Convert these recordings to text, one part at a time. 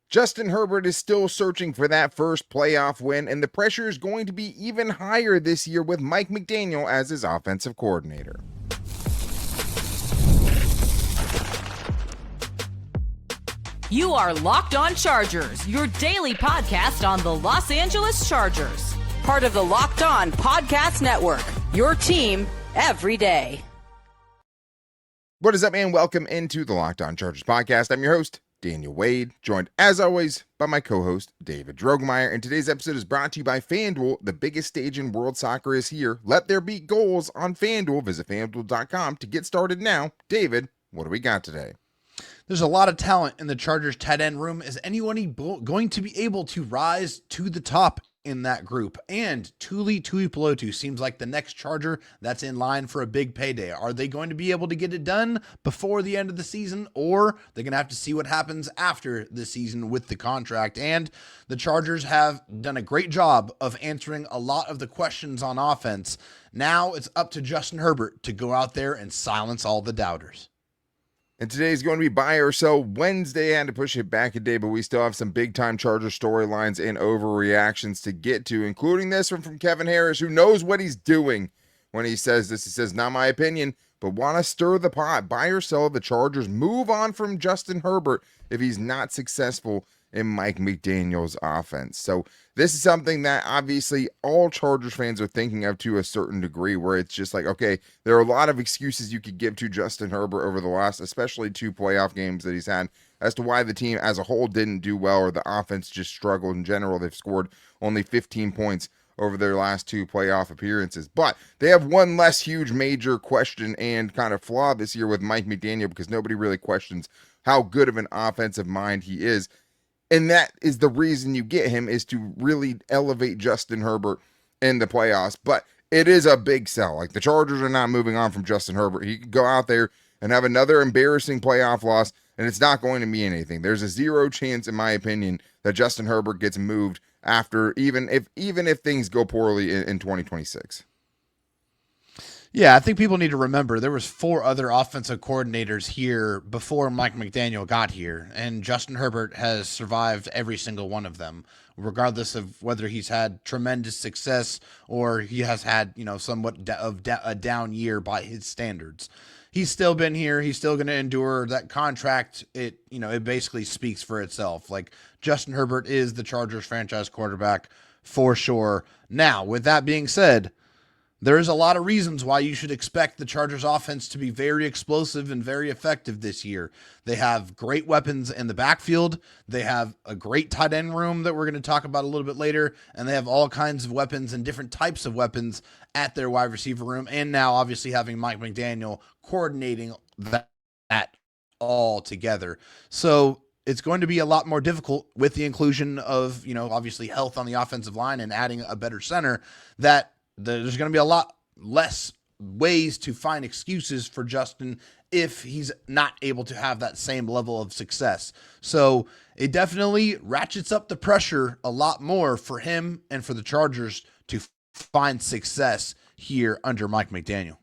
Justin Herbert is still searching for that first playoff win, and the pressure is going to be even higher this year with Mike McDaniel as his offensive coordinator. You are Locked On Chargers, your daily podcast on the Los Angeles Chargers. Part of the Locked On Podcast Network, your team every day. What is up, man? Welcome into the Locked On Chargers podcast. I'm your host, Daniel Wade, joined as always by my co-host, David Droegemeier. And today's episode is brought to you by FanDuel. The biggest stage in world soccer is here. Let there be goals on FanDuel. Visit FanDuel.com to get started now. David, what do we got today? There's a lot of talent in the Chargers tight end room. Is anyone going to be able to rise to the top in that group? And Tuli Tuipulotu seems like the next Charger that's in line for a big payday. Are they going to be able to get it done before the end of the season, or they're going to have to see what happens after the season with the contract? And the Chargers have done a great job of answering a lot of the questions on offense. Now it's up to Justin Herbert to go out there and silence all the doubters. And today is going to be buy or sell Wednesday. I had to push it back a day, but we still have some big-time Charger storylines and overreactions to get to, including this one from Kevin Harris, who knows what he's doing when he says this. He says, not my opinion, but want to stir the pot. Buy or sell the Chargers. Move on from Justin Herbert if he's not successful in Mike McDaniel's offense. So this is something that obviously all Chargers fans are thinking of to a certain degree, where it's just like, okay, there are a lot of excuses you could give to Justin Herbert over the last, especially 2 playoff games that he's had, as to why the team as a whole didn't do well, or the offense just struggled in general. They've scored only 15 points over their last 2 playoff appearances. But they have one less huge major question and kind of flaw this year with Mike McDaniel, because nobody really questions how good of an offensive mind he is. And that is the reason you get him, is to really elevate Justin Herbert in the playoffs. But it is a big sell. Like, the Chargers are not moving on from Justin Herbert. He could go out there and have another embarrassing playoff loss, and it's not going to mean anything. There's a 0 chance, in my opinion, that Justin Herbert gets moved after, even if things go poorly in 2026. Yeah, I think people need to remember there was 4 other offensive coordinators here before Mike McDaniel got here, and Justin Herbert has survived every single one of them, regardless of whether he's had tremendous success or he has had, somewhat of a down year by his standards. He's still been here. He's still going to endure that contract. It basically speaks for itself. Like, Justin Herbert is the Chargers franchise quarterback for sure. Now, with that being said, there is a lot of reasons why you should expect the Chargers offense to be very explosive and very effective this year. They have great weapons in the backfield. They have a great tight end room that we're going to talk about a little bit later. And they have all kinds of weapons and different types of weapons at their wide receiver room. And now obviously having Mike McDaniel coordinating that all together. So it's going to be a lot more difficult with the inclusion of, obviously health on the offensive line and adding a better center, that there's going to be a lot less ways to find excuses for Justin if he's not able to have that same level of success. So it definitely ratchets up the pressure a lot more for him and for the Chargers to find success here under Mike McDaniel.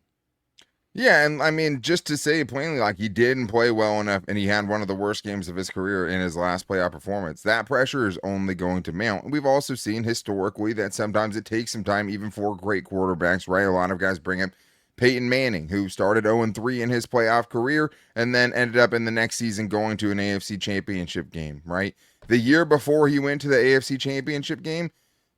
Yeah, and I mean, just to say plainly, like, he didn't play well enough, and he had one of the worst games of his career in his last playoff performance. That pressure is only going to mount. We've also seen historically that sometimes it takes some time, even for great quarterbacks, right? A lot of guys bring up Peyton Manning, who started 0-3 in his playoff career and then ended up in the next season going to an AFC championship game, right? The year before he went to the AFC championship game,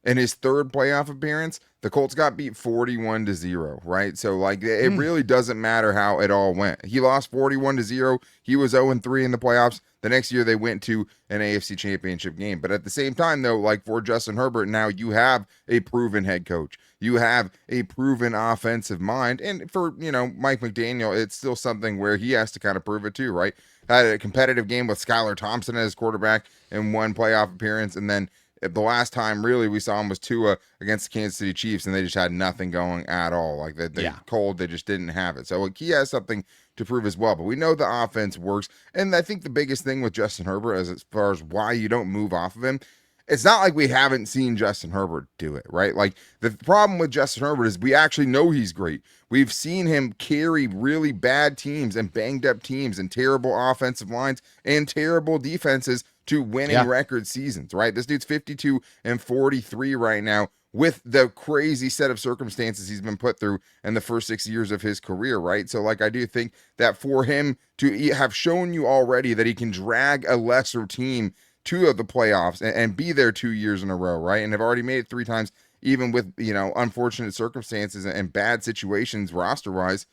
in his 3rd playoff appearance, the Colts got beat 41-0, right? So, like, it really doesn't matter how it all went. He lost 41-0. He was 0-3 in the playoffs. The next year, they went to an AFC championship game. But at the same time, though, like, for Justin Herbert, now you have a proven head coach. You have a proven offensive mind. And for, Mike McDaniel, it's still something where he has to kind of prove it too, right? Had a competitive game with Skylar Thompson as quarterback in 1 playoff appearance, and then the last time really we saw him was Tua against the Kansas City Chiefs, and they just had nothing going at all. Like, they cold, they just didn't have it. So he has something to prove as well. But we know the offense works, and I think the biggest thing with Justin Herbert, as far as why you don't move off of him, it's not like we haven't seen Justin Herbert do it, right? Like, the problem with Justin Herbert is we actually know he's great. We've seen him carry really bad teams and banged up teams and terrible offensive lines and terrible defenses to winning record seasons, right? This dude's 52-43 right now with the crazy set of circumstances he's been put through in the first 6 years of his career, right? So, like, I do think that for him to have shown you already that he can drag a lesser team to the playoffs and be there 2 years in a row, right? And have already made it 3 times, even with, unfortunate circumstances and bad situations roster-wise.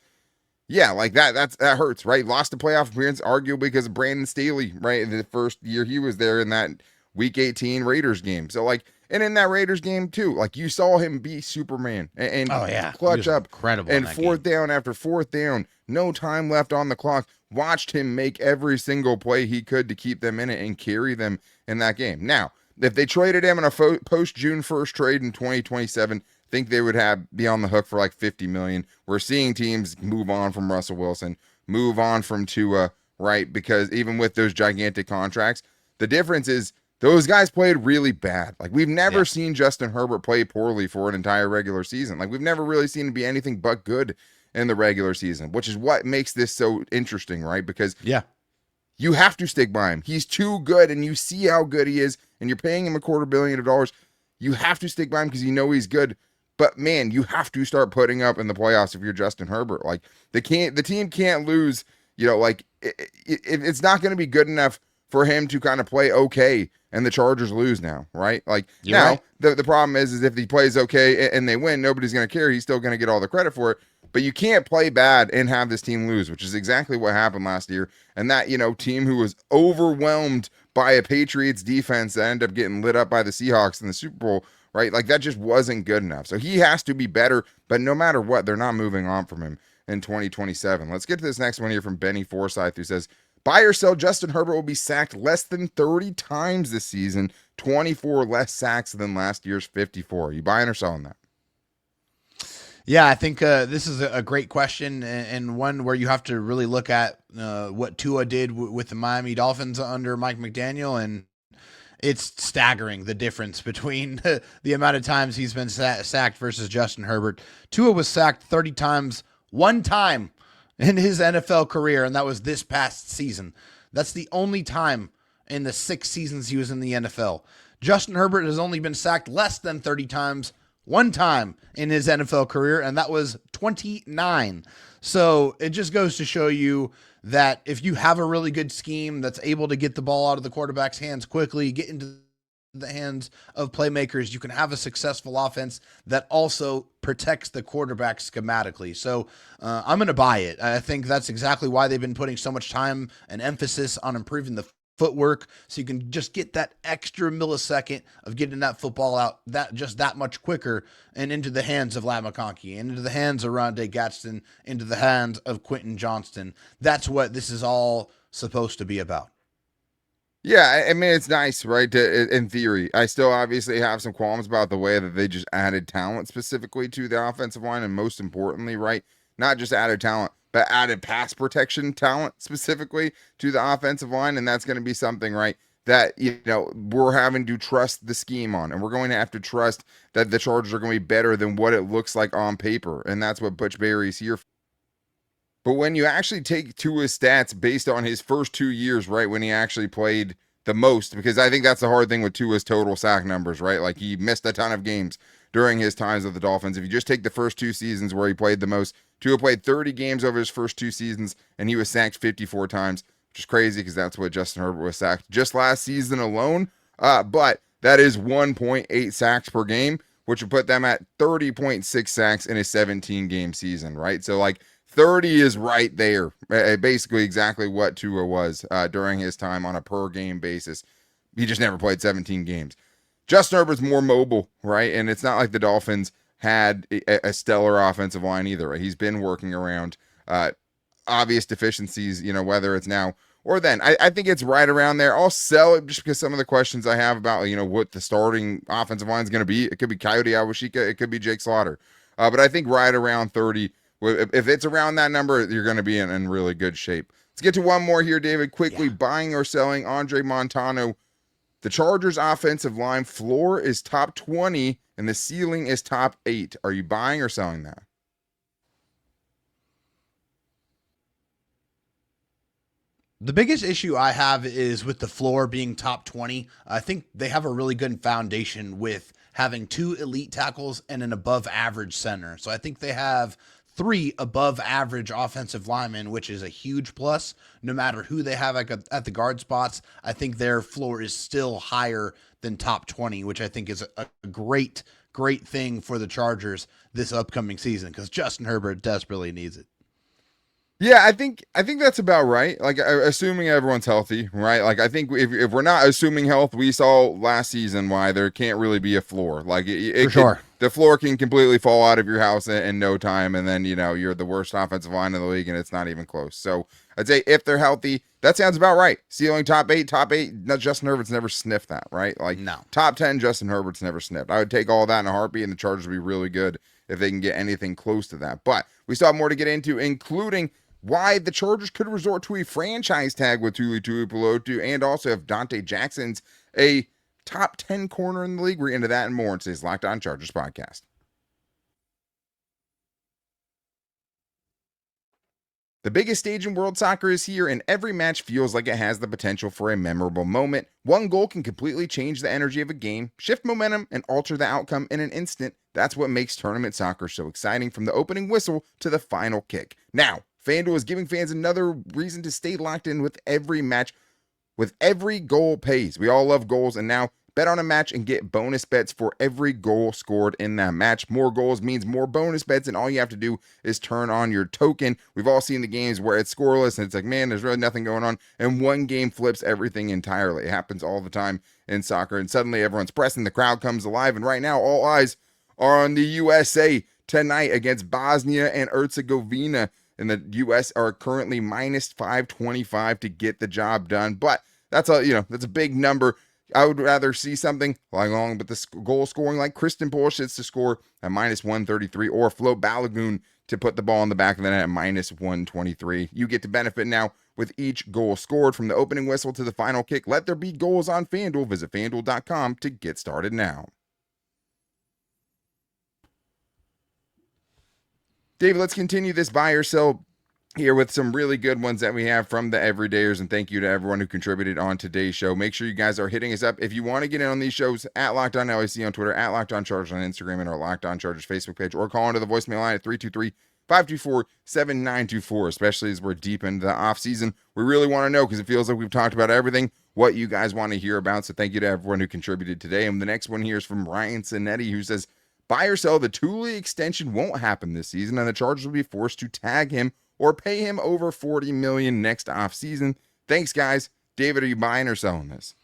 Yeah, like that hurts, right? Lost the playoff appearance, arguably because of Brandon Staley, right? In the first year he was there in that Week 18 Raiders game. So, like, and in that Raiders game too, like, you saw him be Superman and clutch up, incredible, and fourth down after fourth down, no time left on the clock. Watched him make every single play he could to keep them in it and carry them in that game. Now, if they traded him in a post June 1st trade in 2027, think they would be on the hook for like $50 million. We're seeing teams move on from Russell Wilson, move on from Tua, right? Because even with those gigantic contracts, the difference is those guys played really bad. Like, we've never seen Justin Herbert play poorly for an entire regular season. Like, we've never really seen him be anything but good in the regular season, which is what makes this so interesting, right? Because you have to stick by him. He's too good, and you see how good he is, and you're paying him $250 million. You have to stick by him because you know he's good. But, man, you have to start putting up in the playoffs if you're Justin Herbert. Like, the team can't lose. It's not going to be good enough for him to kind of play okay and the Chargers lose now, right? Like, the problem is if he plays okay and they win, nobody's going to care. He's still going to get all the credit for it. But you can't play bad and have this team lose, which is exactly what happened last year. And that, team who was overwhelmed by a Patriots defense that ended up getting lit up by the Seahawks in the Super Bowl, right? Like, that just wasn't good enough. So he has to be better, but no matter what, they're not moving on from him in 2027. Let's get to this next one here from Benny Forsyth, who says, buy or sell, Justin Herbert will be sacked less than 30 times this season, 24 less sacks than last year's 54. Are you buying or selling that? Yeah, I think this is a great question, and one where you have to really look at what Tua did with the Miami Dolphins under Mike McDaniel, and it's staggering the difference between the amount of times he's been sacked versus Justin Herbert. Tua was sacked 30 times, one time in his NFL career, and that was this past season. That's the only time in the 6 seasons he was in the NFL. Justin Herbert has only been sacked less than 30 times, one time in his NFL career, and that was 29. So it just goes to show you that if you have a really good scheme that's able to get the ball out of the quarterback's hands quickly, get into the hands of playmakers, you can have a successful offense that also protects the quarterback schematically. So I'm going to buy it. I think that's exactly why they've been putting so much time and emphasis on improving the footwork, so you can just get that extra millisecond of getting that football out that much quicker and into the hands of Ladd McConkey, into the hands of Oronde Gadsden, into the hands of Quentin Johnston. That's what this is all supposed to be about. Yeah, I mean, it's nice, right? In theory, I still obviously have some qualms about the way that they just added talent specifically to the offensive line, and most importantly, right, not just added talent, but added pass protection talent specifically to the offensive line. And that's going to be something, right, that, we're having to trust the scheme on. And we're going to have to trust that the Chargers are going to be better than what it looks like on paper. And that's what Butch Barry's here for. But when you actually take Tua's stats based on his first 2 years, right, when he actually played the most, because I think that's the hard thing with Tua's total sack numbers, right? Like, he missed a ton of games during his times with the Dolphins. If you just take the first 2 seasons where he played the most, Tua played 30 games over his first 2 seasons, and he was sacked 54 times, which is crazy because that's what Justin Herbert was sacked just last season alone. But that is 1.8 sacks per game, which would put them at 30.6 sacks in a 17-game season, right? So, like, 30 is right there, basically exactly what Tua was during his time on a per-game basis. He just never played 17 games. Justin Herbert's more mobile, right? And it's not like the Dolphins had a stellar offensive line either. Right? He's been working around obvious deficiencies, whether it's now or then. I think it's right around there. I'll sell it just because some of the questions I have about, what the starting offensive line is going to be. It could be Coyote Awashika. It could be Jake Slaughter. But I think right around 30, if it's around that number, you're going to be in really good shape. Let's get to one more here, David. Quickly, buying or selling Andre Montano. The Chargers offensive line floor is top 20 and the ceiling is top 8. Are you buying or selling that? The biggest issue I have is with the floor being top 20. I think they have a really good foundation with having 2 elite tackles and an above average center. So I think they have 3 above average offensive linemen, which is a huge plus. No matter who they have at the guard spots, I think their floor is still higher than top 20, which I think is a great thing for the Chargers this upcoming season because Justin Herbert desperately needs it. Yeah, I think that's about right. Like, assuming everyone's healthy, right? Like, I think if we're not assuming health, we saw last season why there can't really be a floor. Like, For sure. The floor can completely fall out of your house in no time, and then you're the worst offensive line in the league, and it's not even close. So I'd say if they're healthy, that sounds about right. Ceiling top eight. No, Justin Herbert's never sniffed that, right? Like, No. top 10, Justin Herbert's never sniffed. I would take all that in a heartbeat, and the Chargers would be really good if they can get anything close to that. But we still have more to get into, including why the Chargers could resort to a franchise tag with Tuli Tuipulotu, and also if Donte Jackson's a top 10 corner in the league. We're into that and more in today's Locked On Chargers podcast. The biggest stage in world soccer is here, and every match feels like it has the potential for a memorable moment. One goal can completely change the energy of a game, shift momentum, and alter the outcome in an instant. That's what makes tournament soccer so exciting, from the opening whistle to the final kick. Now, FanDuel is giving fans another reason to stay locked in with every match, with every goal pays. We all love goals, and now bet on a match and get bonus bets for every goal scored in that match. More goals means more bonus bets, and all you have to do is turn on your token. We've all seen the games where it's scoreless, and it's like, man, there's really nothing going on, and one game flips everything entirely. It happens all the time in soccer, and suddenly everyone's pressing, the crowd comes alive, and right now all eyes are on the USA tonight against Bosnia and Herzegovina. And the U.S. are currently minus 525 to get the job done. But that's a big number. I would rather see something along with the goal scoring like Kristen Pulisic to score at minus 133, or Flo Balogun to put the ball in the back of the net at minus 123. You get to benefit now with each goal scored from the opening whistle to the final kick. Let there be goals on FanDuel. Visit FanDuel.com to get started now. David, let's continue this buy or sell here with some really good ones that we have from the everydayers, and thank you to everyone who contributed on today's show. Make sure you guys are hitting us up if you want to get in on these shows, at Locked On LAC on Twitter, at Locked On Chargers on Instagram, and our Locked On Chargers Facebook page, or call into the voicemail line at 323-524-7924, especially as we're deep into the offseason. We really want to know, because it feels like we've talked about everything, what you guys want to hear about. So thank you to everyone who contributed today. And the next one here is from Ryan Sinetti, who says, buy or sell, the Tuli extension won't happen this season, and the Chargers will be forced to tag him or pay him over $40 million next offseason. Thanks, guys. David, are you buying or selling this?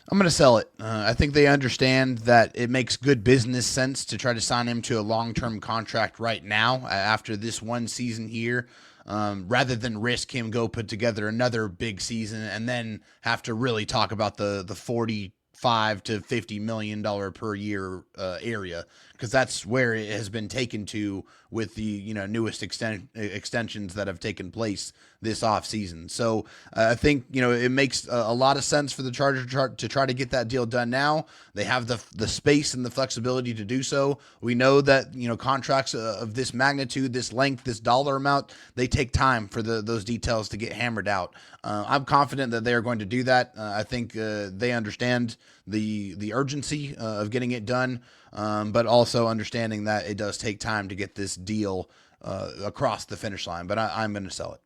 I'm going to sell it. I think they understand that it makes good business sense to try to sign him to a long-term contract right now after this one season here, rather than risk him go put together another big season and then have to really talk about the $45 to $50 million per year area, because that's where it has been taken to with the newest extensions that have taken place this offseason. So I think it makes a lot of sense for the Chargers to try to get that deal done now. They have the space and the flexibility to do so. We know that contracts of this magnitude, this length, this dollar amount, they take time for those details to get hammered out. I'm confident that they are going to do that. I think they understand the urgency of getting it done, but also understanding that it does take time to get this deal across the finish line. But I'm going to sell it.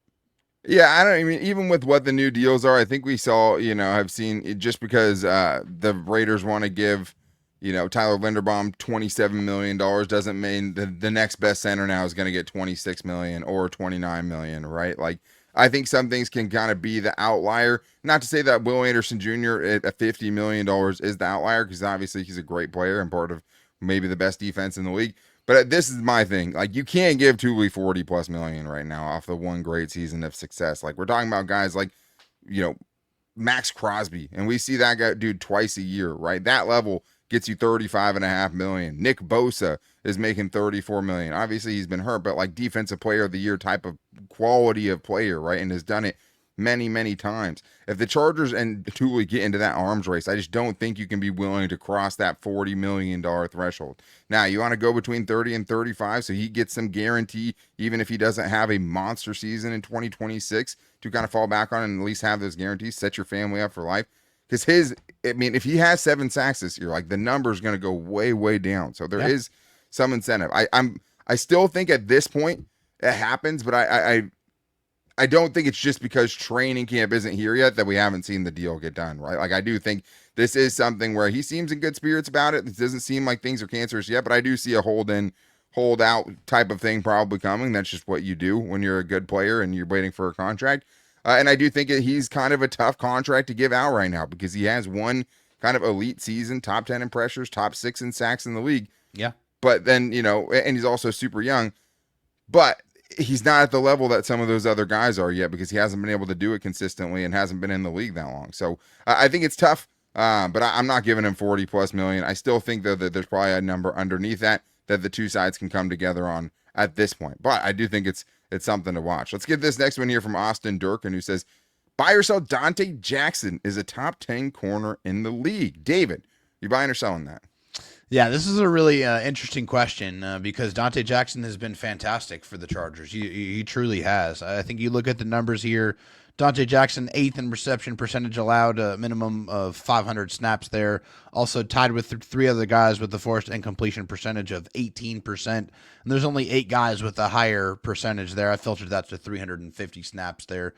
Yeah, even with what the new deals are, I think we saw, I've seen, just because the Raiders want to give, Tyler Linderbaum $27 million doesn't mean the next best center now is going to get $26 million or $29 million, right? Like, I think some things can kind of be the outlier. Not to say that Will Anderson Jr. at $50 million is the outlier, because obviously he's a great player and part of maybe the best defense in the league. But this is my thing. Like, you can't give Tuli $40+ million right now off the one great season of success. Like, we're talking about guys like, Max Crosby, and we see that guy dude twice a year, right? That level gets you $35.5 million. Nick Bosa is making $34 million. Obviously, he's been hurt, but like defensive player of the year type of quality of player, right? And has done it many, many times. If the Chargers and Tuli get into that arms race, I just don't think you can be willing to cross that $40 million threshold. Now, you want to go between 30 and 35, so he gets some guarantee, even if he doesn't have a monster season in 2026, to kind of fall back on and at least have those guarantees, set your family up for life. Because if he has 7 sacks this year, like the number is going to go way, way down. So there is some incentive. I still think at this point it happens, but I don't think it's just because training camp isn't here yet that we haven't seen the deal get done, right? Like I do think this is something where he seems in good spirits about it. It doesn't seem like things are cancerous yet, but I do see a hold out type of thing probably coming. That's just what you do when you're a good player and you're waiting for a contract. And I do think he's kind of a tough contract to give out right now because he has one kind of elite season, top 10 in pressures, top 6 in sacks in the league. Yeah. But then, and he's also super young, but he's not at the level that some of those other guys are yet because he hasn't been able to do it consistently and hasn't been in the league that long. So I think it's tough, but I'm not giving him 40 plus million. I still think though that there's probably a number underneath that the two sides can come together on at this point. But I do think it's something to watch. Let's get this next one here from Austin Durkin, who says, buy or sell Donte Jackson is a top 10 corner in the league. David, you buying or selling that? Yeah, this is a really interesting question because Donte Jackson has been fantastic for the Chargers. He truly has. I think you look at the numbers here. Donte Jackson, 8th in reception percentage allowed, a minimum of 500 snaps there. Also tied with 3 other guys with the forced incompletion percentage of 18%. And there's only 8 guys with a higher percentage there. I filtered that to 350 snaps there,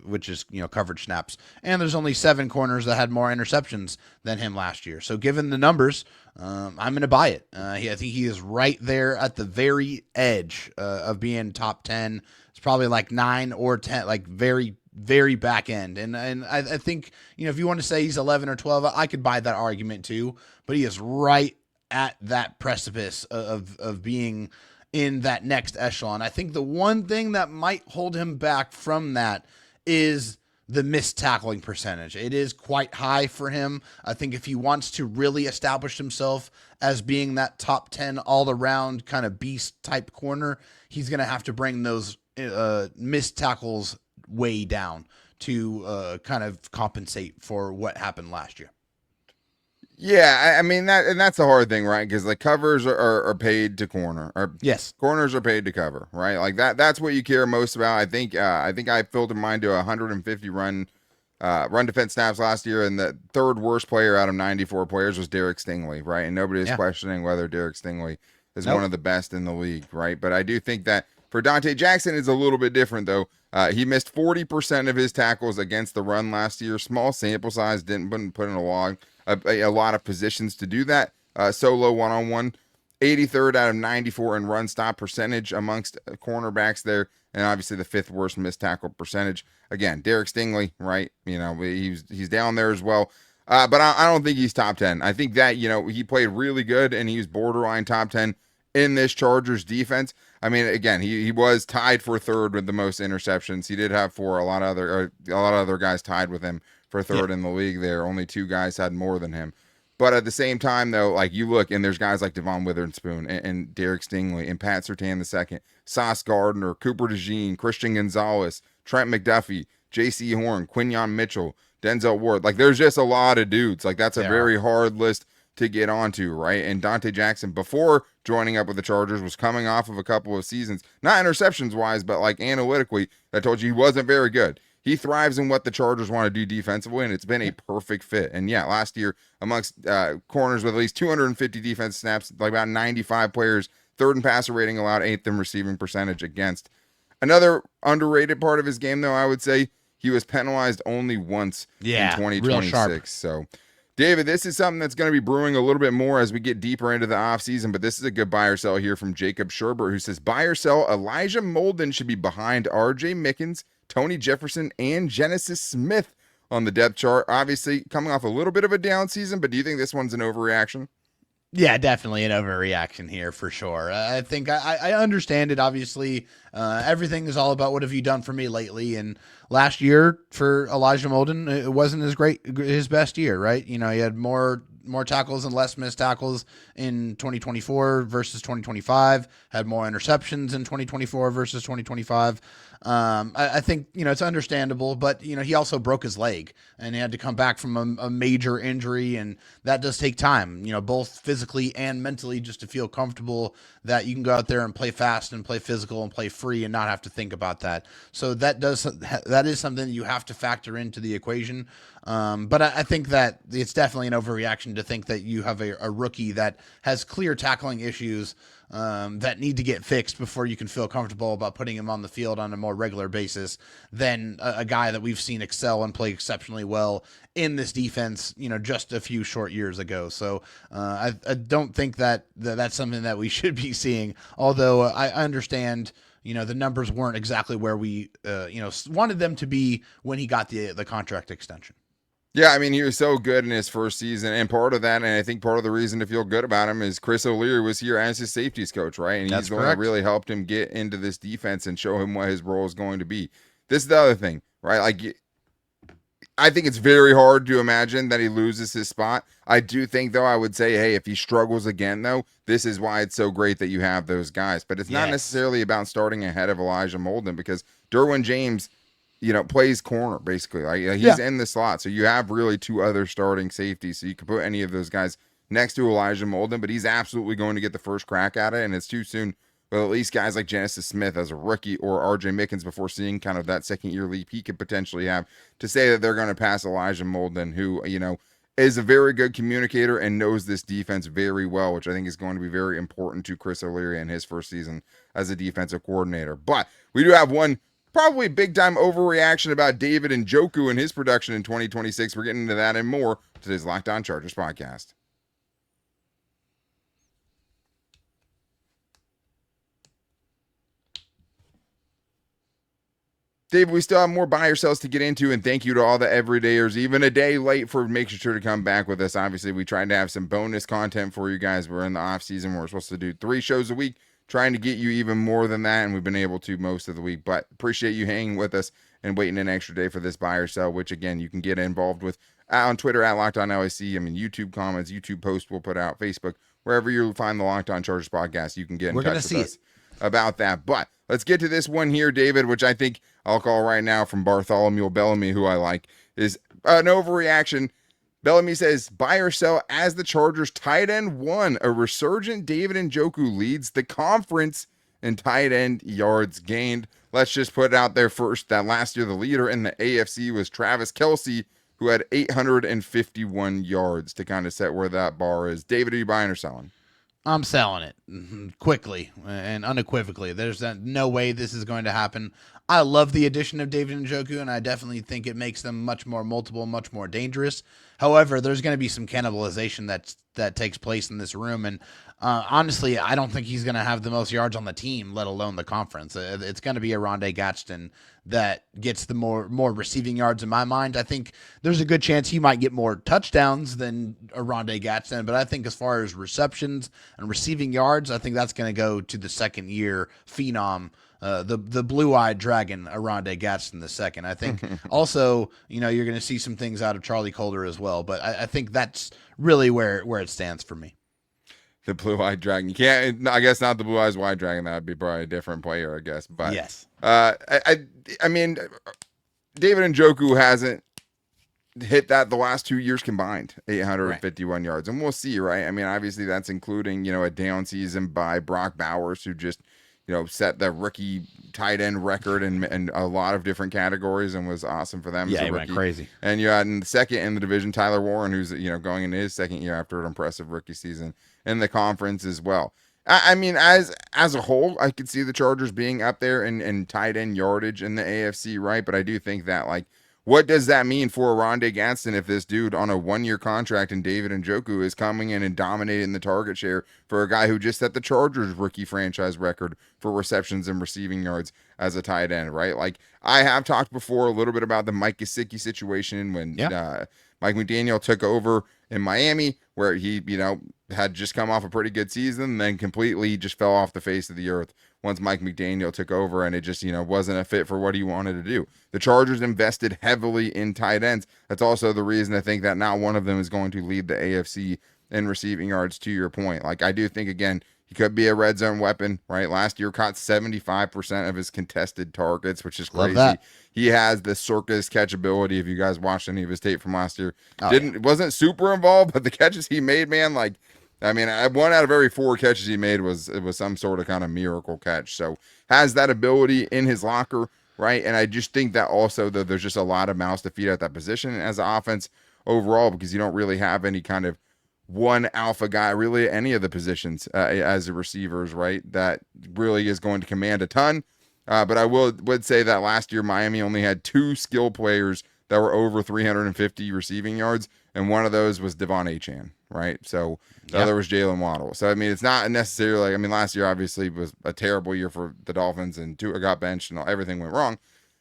which is, coverage snaps. And there's only 7 corners that had more interceptions than him last year. So given the numbers, I'm going to buy it. I think he is right there at the very edge of being top 10. It's probably like 9 or 10, like very, very back end. And I think, if you want to say he's 11 or 12, I could buy that argument too. But he is right at that precipice of being in that next echelon. I think the one thing that might hold him back from that is the missed tackling percentage. It is quite high for him. I think if he wants to really establish himself as being that top 10 all around kind of beast type corner, he's going to have to bring those missed tackles way down to kind of compensate for what happened last year. Yeah, I mean that's the hard thing, right? Because like covers are paid to corner, or yes, corners are paid to cover, right? Like that's what you care most about. I think I filtered mine to 150 run defense snaps last year, and the third worst player out of 94 players was Derek Stingley, right? And nobody is questioning whether Derek Stingley is one of the best in the league, right? But I do think that for Donte Jackson, it's a little bit different, though. He missed 40% of his tackles against the run last year. Small sample size, didn't put in a lot of positions to do that. Solo one-on-one, 83rd out of 94 in run stop percentage amongst cornerbacks there, and obviously the 5th worst missed tackle percentage. Again, Derek Stingley, right? He's down there as well. But I don't think he's top 10. I think that, he played really good, and he was borderline top 10 in this Chargers defense. I mean, again, he was tied for 3rd with the most interceptions. He did have 4. A lot of other guys tied with him for 3rd in the league there. Only 2 guys had more than him. But at the same time, though, like you look, and there's guys like Devon Witherspoon and Derek Stingley and Pat Surtain II, Sauce Gardner, Cooper DeJean, Christian Gonzalez, Trent McDuffie, J.C. Horn, Quinyon Mitchell, Denzel Ward. Like, there's just a lot of dudes. Like, that's a very hard list to get onto, right? And Donte Jackson, before joining up with the Chargers, was coming off of a couple of seasons, not interceptions wise, but like analytically, I told you he wasn't very good. He thrives in what the Chargers want to do defensively, and it's been a perfect fit. And yeah, last year amongst corners with at least 250 defense snaps, like about 95 players, 3rd in passer rating allowed, 8th in receiving percentage against. Another underrated part of his game, though, I would say, he was penalized only once in 2026. So, David, this is something that's going to be brewing a little bit more as we get deeper into the offseason, but this is a good buy or sell here from Jacob Sherbert, who says, buy or sell, Elijah Molden should be behind R.J. Mickens, Tony Jefferson, and Genesis Smith on the depth chart. Obviously, coming off a little bit of a down season, but do you think this one's an overreaction? Yeah, definitely an overreaction here for sure. I think I understand it. Obviously, everything is all about what have you done for me lately. And last year for Elijah Molden, it wasn't his best year, right? He had more tackles and less missed tackles in 2024 versus 2025. Had more interceptions in 2024 versus 2025. I think, it's understandable, but, he also broke his leg and he had to come back from a major injury, and that does take time, both physically and mentally, just to feel comfortable that you can go out there and play fast and play physical and play free and not have to think about that. So that is something that you have to factor into the equation. But I think that it's definitely an overreaction to think that you have a rookie that has clear tackling issues that need to get fixed before you can feel comfortable about putting him on the field on a more regular basis than a guy that we've seen excel and play exceptionally well in this defense, just a few short years ago. So I don't think that's something that we should be seeing, although I understand the numbers weren't exactly where we wanted them to be when he got the contract extension. Yeah, I mean, he was so good in his first season, and part of that, and I think part of the reason to feel good about him is Chris O'Leary was here as his safeties coach, right? And he's the one that really helped him get into this defense and show him what his role is going to be. This is the other thing, right? Like, I think it's very hard to imagine that he loses his spot. I do think, though, I would say, hey, if he struggles again, though, this is why it's so great that you have those guys. But it's not necessarily about starting ahead of Elijah Molden, because Derwin James plays corner, basically. Like, he's in the slot. So you have really two other starting safeties. So you can put any of those guys next to Elijah Molden, but he's absolutely going to get the first crack at it, and it's too soon. But at least guys like Genesis Smith as a rookie, or RJ Mickens, before seeing kind of that second-year leap he could potentially have, to say that they're going to pass Elijah Molden, who, is a very good communicator and knows this defense very well, which I think is going to be very important to Chris O'Leary in his first season as a defensive coordinator. But we do have one probably big time overreaction about David Njoku and his production in 2026. We're getting into that and more today's Locked On Chargers podcast. Dave, we still have more buy or sells to get into, and thank you to all the everydayers, even a day late, for making sure to come back with us. Obviously, we tried to have some bonus content for you guys. We're in the off season. We're supposed to do 3 shows a week, trying to get you even more than that, and we've been able to most of the week. But appreciate you hanging with us and waiting an extra day for this buy or sell, which, again, you can get involved with on Twitter at Locked On LAC. YouTube comments, YouTube posts we'll put out, Facebook, wherever you find the Locked On Chargers podcast, you can get in touch with us about that. But let's get to this one here, David, which I think I'll call right now from Bartholomew Bellamy, who I like, is an overreaction. Bellamy says, buy or sell as the Chargers tight end 1. A resurgent David Njoku leads the conference in tight end yards gained. Let's just put it out there first that last year the leader in the AFC was Travis Kelce, who had 851 yards to kind of set where that bar is. David, are you buying or selling? I'm selling it quickly and unequivocally. There's no way this is going to happen. I love the addition of David Njoku, and I definitely think it makes them much more multiple, much more dangerous. However, there's going to be some cannibalization that takes place in this room, and honestly, I don't think he's going to have the most yards on the team, let alone the conference. It's going to be Oronde Gadsden that gets the more receiving yards in my mind. I think there's a good chance he might get more touchdowns than Oronde Gadsden, but I think as far as receptions and receiving yards, I think that's going to go to the second-year phenom, the blue-eyed dragon, Oronde Gadsden II. I think also, you're going to see some things out of Charlie Colder as well, but I think that's really where it stands for me. The blue-eyed dragon. You can't. I guess not the blue-eyed white dragon. That would be probably a different player, I guess. But yes. I mean, David Njoku hasn't hit that the last 2 years combined, 851 yards, and we'll see, right? I mean, obviously that's including a down season by Brock Bowers, who just set the rookie tight end record in a lot of different categories and was awesome for them. Yeah, as a he rookie. went crazy. And you had in the second in the division, Tyler Warren, who's going into his second year after an impressive rookie season in the conference as well. I mean, as a whole, I could see the Chargers being up there in tight end yardage in the AFC, right? But I do think that, what does that mean for Oronde Gadsden if this dude on a 1-year contract and David Njoku is coming in and dominating the target share for a guy who just set the Chargers rookie franchise record for receptions and receiving yards as a tight end, right? I have talked before a little bit about the Mike Gesicki situation when Mike McDaniel took over in Miami, where he, had just come off a pretty good season and then completely just fell off the face of the earth once Mike McDaniel took over, and it just, wasn't a fit for what he wanted to do. The Chargers invested heavily in tight ends. That's also the reason I think that not one of them is going to lead the AFC in receiving yards, to your point. I do think, again, He could be a red zone weapon, right? Last year caught 75% of his contested targets, which is Love crazy. that. He has the circus catchability. If you guys watched any of his tape from last year, Oh, yeah. wasn't super involved, but the catches he made, man, like, I mean, one out of every 4 catches he made was some sort of kind of miracle catch. So has that ability in his locker, right? And I just think that also that there's just a lot of mouths to feed at that position as an offense overall, because you don't really have any kind of one alpha guy really at any of the positions as a receivers, right? That really is going to command a ton. But I would say that last year Miami only had 2 skill players that were over 350 receiving yards, and one of those was Devon Achane, right? So the other was Jalen Waddle. So I mean, it's not necessarily like, I mean, last year obviously was a terrible year for the Dolphins, and Tua got benched and everything went wrong.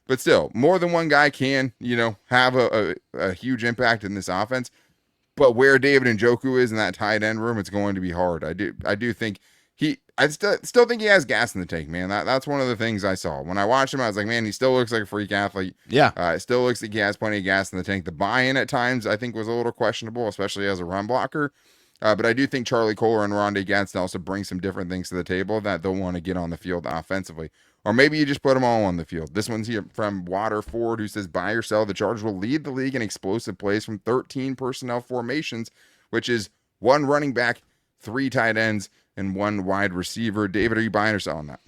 But still, more than one guy can, have a huge impact in this offense. But where David Njoku is in that tight end room, it's going to be hard. I do think I still think he has gas in the tank, man. That's one of the things I saw. When I watched him, I was like, man, he still looks like a freak athlete. Yeah. It still looks like he has plenty of gas in the tank. The buy-in at times, I think, was a little questionable, especially as a run blocker. But I do think Charlie Kolar and Oronde Gadsden also bring some different things to the table that they'll want to get on the field offensively. Or maybe you just put them all on the field. This one's here from Waterford, who says, buy or sell. The Chargers will lead the league in explosive plays from 13 personnel formations, which is 1 running back, 3 tight ends, and 1 wide receiver. David, are you buying or selling that?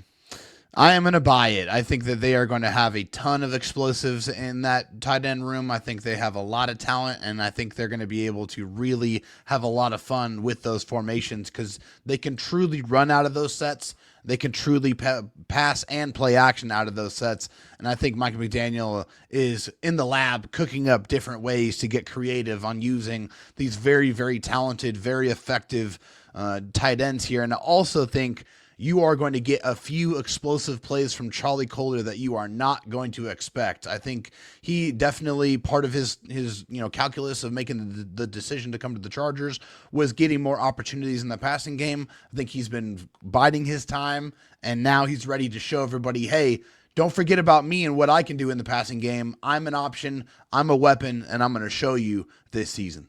I am going to buy it. I think that they are going to have a ton of explosives in that tight end room. I think they have a lot of talent, and I think they're going to be able to really have a lot of fun with those formations because they can truly run out of those sets. They can truly pass and play action out of those sets. And I think Mike McDaniel is in the lab cooking up different ways to get creative on using these very, very talented, very effective tight ends here. And I also think you are going to get a few explosive plays from Charlie Kolar that you are not going to expect. I think he definitely, part of his calculus of making the decision to come to the Chargers was getting more opportunities in the passing game. I think he's been biding his time, and now he's ready to show everybody, hey, don't forget about me and what I can do in the passing game. I'm an option, I'm a weapon, and I'm going to show you this season.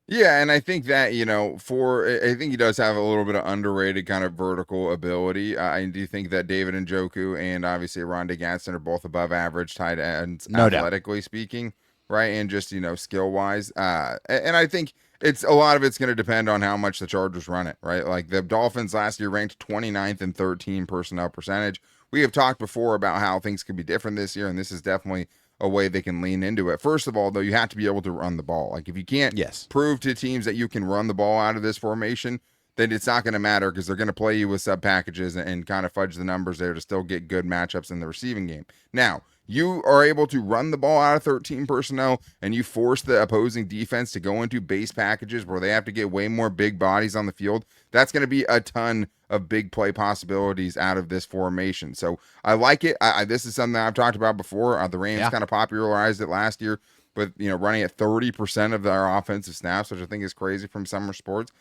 Yeah, and I think that, I think he does have a little bit of underrated kind of vertical ability. I do think that David Njoku and obviously Oronde Gadsden are both above average tight ends, No doubt. athletically speaking, right? And just, skill-wise. And I think a lot of it's going to depend on how much the Chargers run it, right? Like the Dolphins last year ranked 29th in 13 personnel percentage. We have talked before about how things could be different this year, and this is definitely a way they can lean into it. First of all, though, you have to be able to run the ball. Like if you can't prove to teams that you can run the ball out of this formation, then it's not going to matter because they're going to play you with sub packages and kind of fudge the numbers there to still get good matchups in the receiving game. Now, you are able to run the ball out of 13 personnel and you force the opposing defense to go into base packages where they have to get way more big bodies on the field. That's going to be a ton of big play possibilities out of this formation. So I like it. This is something I've talked about before. The Rams kind of popularized it last year with, running at 30% of their offensive snaps, which I think is crazy from summer sports.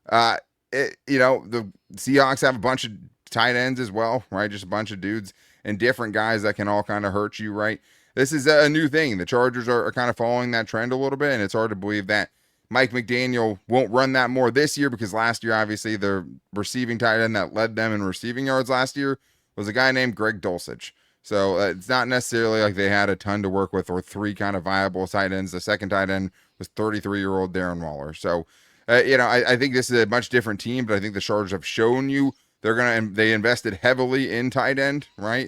The Seahawks have a bunch of tight ends as well, right? Just a bunch of dudes and different guys that can all kind of hurt you, right? This is a new thing. The Chargers are kind of following that trend a little bit, and it's hard to believe that Mike McDaniel won't run that more this year because last year, obviously, the receiving tight end that led them in receiving yards last year was a guy named Greg Dulcich. So it's not necessarily like they had a ton to work with or 3 kind of viable tight ends. The second tight end was 33-year-old Darren Waller. So, I think this is a much different team, but I think the Chargers have shown you they invested heavily in tight end, right?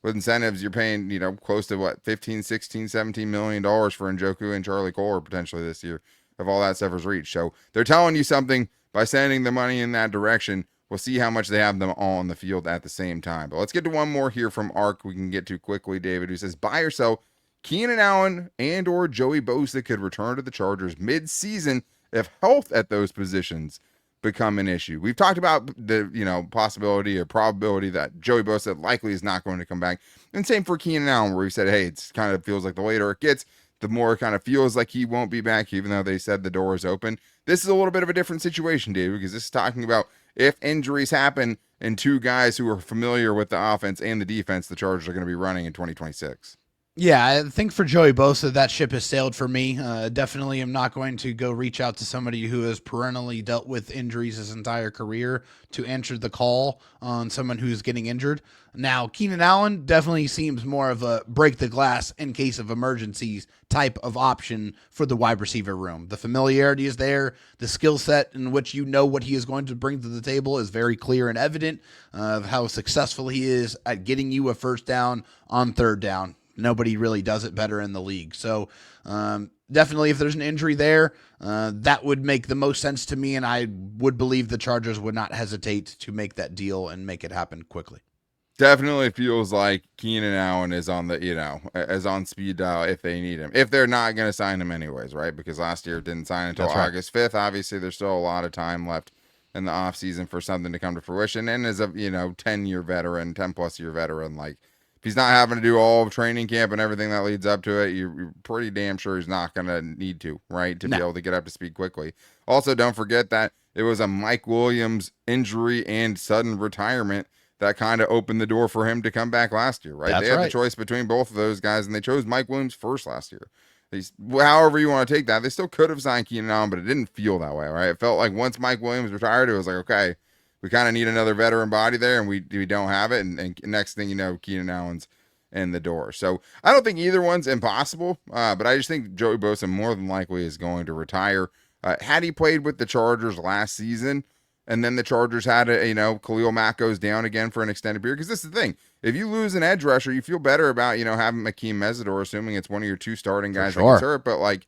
With incentives, you're paying, close to what, 15, 16, 17 million dollars for Njoku and Charlie Kolar potentially this year if all that stuff is reached. So they're telling you something by sending the money in that direction. We'll see how much they have them all on the field at the same time. But let's get to one more here from Ark we can get to quickly, David, who says, buy or sell, Keenan Allen and or Joey Bosa could return to the Chargers mid-season if health at those positions become an issue. We've talked about the possibility or probability that Joey Bosa likely is not going to come back, and same for Keenan Allen, where we said, hey, it's kind of feels like the later it gets, the more it kind of feels like he won't be back, even though they said the door is open. This is a little bit of a different situation, David, because this is talking about if injuries happen and 2 guys who are familiar with the offense and the defense the Chargers are going to be running in 2026. Yeah, I think for Joey Bosa, that ship has sailed for me. Definitely am not going to go reach out to somebody who has perennially dealt with injuries his entire career to answer the call on someone who's getting injured. Now, Keenan Allen definitely seems more of a break the glass in case of emergencies type of option for the wide receiver room. The familiarity is there. The skill set in which you know what he is going to bring to the table is very clear and evident of how successful he is at getting you a first down on third down. Nobody really does it better in the league. So definitely if there's an injury there, that would make the most sense to me, and I would believe the Chargers would not hesitate to make that deal and make it happen quickly. Definitely feels like Keenan Allen is on the, is on speed dial if they need him. If they're not going to sign him anyways, right? Because last year it didn't sign until August 5th. Obviously, there's still a lot of time left in the offseason for something to come to fruition. And as a, 10-year veteran, 10-plus year veteran, like, if he's not having to do all of training camp and everything that leads up to it, you're pretty damn sure he's not going to need to, right, to be able to get up to speed quickly. Also, don't forget that it was a Mike Williams injury and sudden retirement that kind of opened the door for him to come back last year, right? They had the choice between both of those guys, and they chose Mike Williams first last year. However you want to take that, they still could have signed Keenan Allen, but it didn't feel that way, right? It felt like once Mike Williams retired, it was like, okay, we kind of need another veteran body there, and we don't have it. And next thing you know, Keenan Allen's in the door. So I don't think either one's impossible, but I just think Joey Bosa more than likely is going to retire. Had he played with the Chargers last season, and then the Chargers had Khalil Mack goes down again for an extended period, because this is the thing. If you lose an edge rusher, you feel better about, having Akeem Mesidor, assuming it's one of your two starting guys that gets hurt, but like,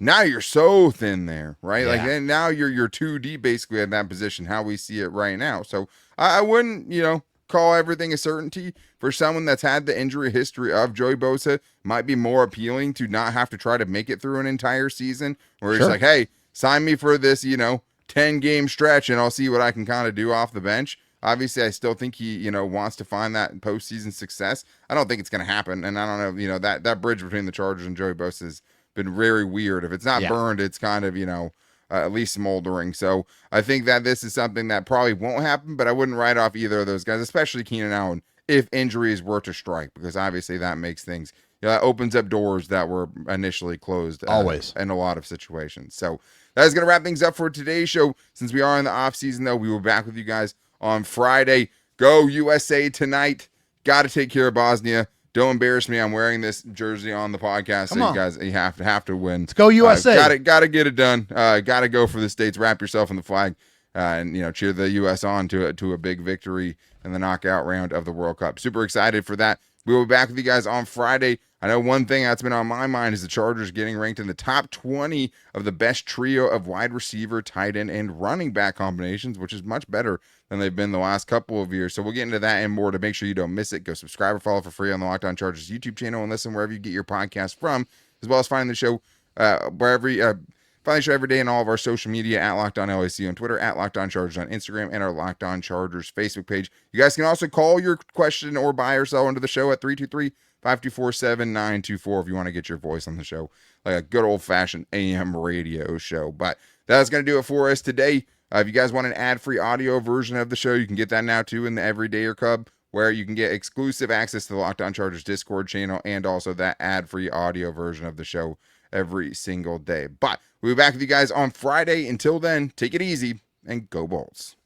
now you're so thin there, right? Yeah. Like, and now you're too deep basically at that position, how we see it right now. So I wouldn't, call everything a certainty. For someone that's had the injury history of Joey Bosa, might be more appealing to not have to try to make it through an entire season, where it's like, hey, sign me for this, 10-game stretch, and I'll see what I can kind of do off the bench. Obviously, I still think he, wants to find that postseason success. I don't think it's going to happen, and I don't know, that bridge between the Chargers and Joey Bosa has been very weird. If it's not burned, it's kind of, at least smoldering. So I think that this is something that probably won't happen, but I wouldn't write off either of those guys, especially Keenan Allen, if injuries were to strike, because obviously that makes things, that opens up doors that were initially closed always in a lot of situations. So that is going to wrap things up for today's show. Since we are in the off season, though, we will be back with you guys on Friday. Go USA tonight. Got to take care of Bosnia. Don't embarrass me. I'm wearing this jersey on the podcast. So you guys, you have to win. Let's go USA. Got to get it done. Got to go for the States. Wrap yourself in the flag, and cheer the U.S. on to a big victory in the knockout round of the World Cup. Super excited for that. We will be back with you guys on Friday. I know one thing that's been on my mind is the Chargers getting ranked in the top 20 of the best trio of wide receiver, tight end, and running back combinations, which is much better than they've been the last couple of years. So we'll get into that and more. To make sure you don't miss it, go subscribe or follow for free on the Locked On Chargers YouTube channel, and listen wherever you get your podcast from, as well as finding the show find the show every day in all of our social media at Locked On LAC on Twitter, at Locked On Chargers on Instagram, and our Locked On Chargers Facebook page. You guys can also call your question or buy or sell into the show at 323-524-7924 if you want to get your voice on the show, like a good old-fashioned AM radio show. But that's going to do it for us today. If you guys want an ad-free audio version of the show, you can get that now too in the Everydayer Club, where you can get exclusive access to the Locked On Chargers Discord channel and also that ad-free audio version of the show every single day. But we'll be back with you guys on Friday. Until then, take it easy and go Bolts.